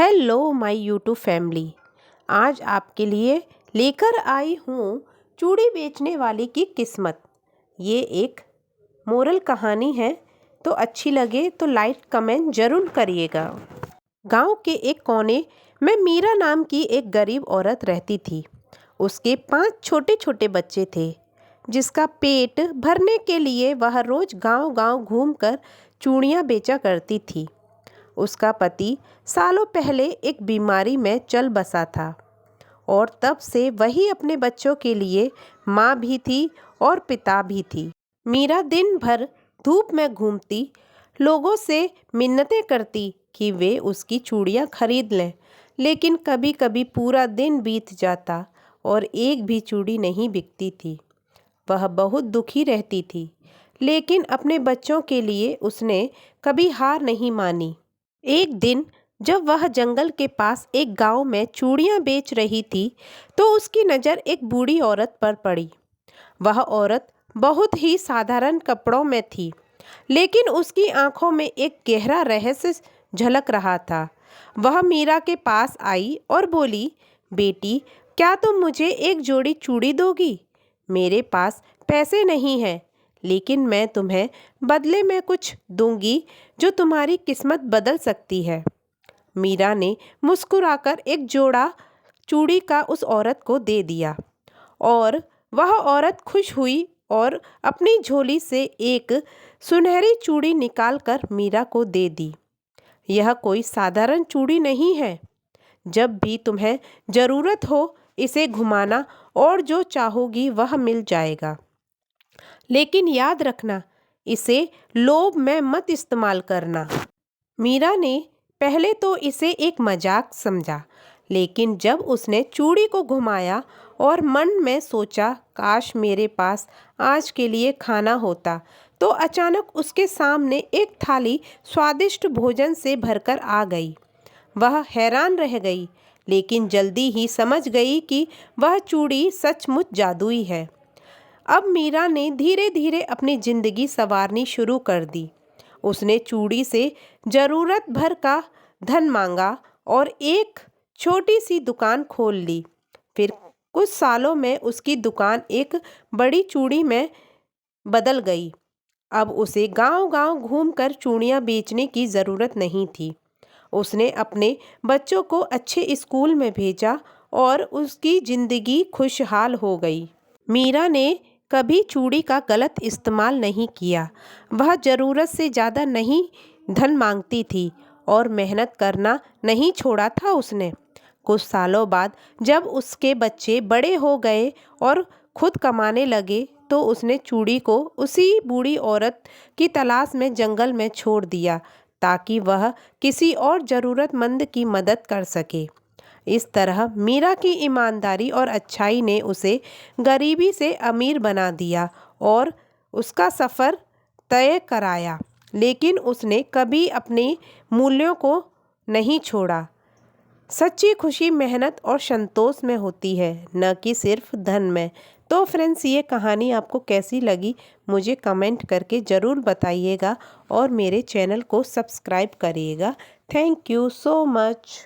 Hello my YouTube family. आज आपके लिए लेकर आई हूँ चूड़ी बेचने वाले की किस्मत। ये एक मोरल कहानी है, तो अच्छी लगे तो लाइक कमेंट ज़रूर करिएगा। गांव के एक कोने में मीरा नाम की एक गरीब औरत रहती थी। उसके 5 छोटे छोटे बच्चे थे, जिसका पेट भरने के लिए वह रोज़ गांव-गांव घूमकर चूड़ियाँ बेचा करती थी। उसका पति सालों पहले एक बीमारी में चल बसा था और तब से वही अपने बच्चों के लिए माँ भी थी और पिता भी थी। मीरा दिन भर धूप में घूमती, लोगों से मिन्नतें करती कि वे उसकी चूड़ियाँ खरीद लें, लेकिन कभी कभी पूरा दिन बीत जाता और एक भी चूड़ी नहीं बिकती थी। वह बहुत दुखी रहती थी, लेकिन अपने बच्चों के लिए उसने कभी हार नहीं मानी। एक दिन जब वह जंगल के पास एक गांव में चूड़ियां बेच रही थी, तो उसकी नज़र एक बूढ़ी औरत पर पड़ी। वह औरत बहुत ही साधारण कपड़ों में थी, लेकिन उसकी आंखों में एक गहरा रहस्य झलक रहा था। वह मीरा के पास आई और बोली, बेटी, क्या तुम मुझे एक जोड़ी चूड़ी दोगी? मेरे पास पैसे नहीं हैं, लेकिन मैं तुम्हें बदले में कुछ दूंगी जो तुम्हारी किस्मत बदल सकती है। मीरा ने मुस्कुराकर एक जोड़ा चूड़ी का उस औरत को दे दिया और वह औरत खुश हुई और अपनी झोली से एक सुनहरी चूड़ी निकालकर मीरा को दे दी। यह कोई साधारण चूड़ी नहीं है। जब भी तुम्हें ज़रूरत हो इसे घुमाना और जो चाहोगी वह मिल जाएगा, लेकिन याद रखना, इसे लोभ में मत इस्तेमाल करना। मीरा ने पहले तो इसे एक मजाक समझा, लेकिन जब उसने चूड़ी को घुमाया और मन में सोचा, काश मेरे पास आज के लिए खाना होता, तो अचानक उसके सामने एक थाली स्वादिष्ट भोजन से भरकर आ गई। वह हैरान रह गई, लेकिन जल्दी ही समझ गई कि वह चूड़ी सचमुच जादुई है। अब मीरा ने धीरे धीरे अपनी जिंदगी संवारनी शुरू कर दी। उसने चूड़ी से ज़रूरत भर का धन मांगा और एक छोटी सी दुकान खोल ली। फिर कुछ सालों में उसकी दुकान एक बड़ी चूड़ी में बदल गई। अब उसे गांव-गांव घूमकर चूड़ियाँ बेचने की ज़रूरत नहीं थी। उसने अपने बच्चों को अच्छे स्कूल में भेजा और उसकी ज़िंदगी खुशहाल हो गई। मीरा ने कभी चूड़ी का गलत इस्तेमाल नहीं किया। वह ज़रूरत से ज़्यादा नहीं धन मांगती थी और मेहनत करना नहीं छोड़ा था उसने। कुछ सालों बाद जब उसके बच्चे बड़े हो गए और खुद कमाने लगे, तो उसने चूड़ी को उसी बूढ़ी औरत की तलाश में जंगल में छोड़ दिया, ताकि वह किसी और ज़रूरतमंद की मदद कर सके। इस तरह मीरा की ईमानदारी और अच्छाई ने उसे गरीबी से अमीर बना दिया और उसका सफ़र तय कराया, लेकिन उसने कभी अपने मूल्यों को नहीं छोड़ा। सच्ची खुशी मेहनत और संतोष में होती है, न कि सिर्फ धन में। तो फ्रेंड्स, ये कहानी आपको कैसी लगी मुझे कमेंट करके ज़रूर बताइएगा और मेरे चैनल को सब्सक्राइब करिएगा। Thank you so much.